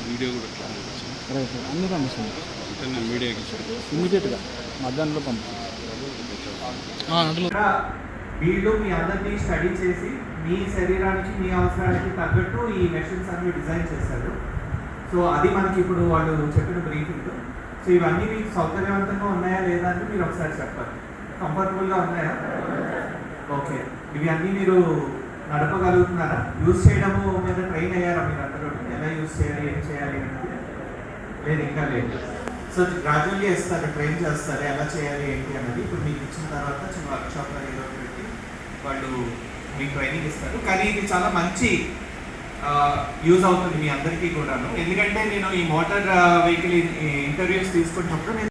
Video కూడా అన్నీ పంపిస్తుంది అంటే నేను మీడియాకి ఇమీడియట్గా మధ్యాహ్నంలో పంపిస్తాను. వీళ్ళు మీ అందరినీ స్టడీ చేసి మీ శరీరానికి మీ అవసరానికి తగ్గట్టు ఈ మెషిన్స్ అన్ని డిజైన్ చేశారు. సో అది మనకి ఇప్పుడు వాళ్ళు చెప్పిన బ్రీఫింగ్. సో ఇవన్నీ మీకు సౌకర్యవంతంగా ఉన్నాయా లేదా అని మీరు ఒకసారి చెప్పాలి. కంఫర్టబుల్గా ఉన్నాయా? ఓకే. ఇవి అన్నీ మీరు నడపగలుగుతున్నారా? యూజ్ చేయడము మీద ట్రైన్ అయ్యారా మీరు అందరూ? ఎలా యూజ్ చేయాలి, ఏం చేయాలి అనేది లేదు, ఇంకా లేదు. సో గ్రాడ్యువల్గా ఇస్తారు, ట్రైన్ చేస్తారు ఎలా చేయాలి ఏంటి అన్నది. ఇప్పుడు మీకు ఇచ్చిన తర్వాత చిన్న వర్క్షాప్లో ఏదో పెట్టి వాళ్ళు మీకు ట్రైనింగ్ ఇస్తారు. కానీ ఇది చాలా మంచి యూజ్ అవుతుంది మీ అందరికీ కూడాను. ఎందుకంటే నేను ఈ మోటార్ వెహికల్ ఇంటర్వ్యూస్ తీసుకున్నప్పుడు నేను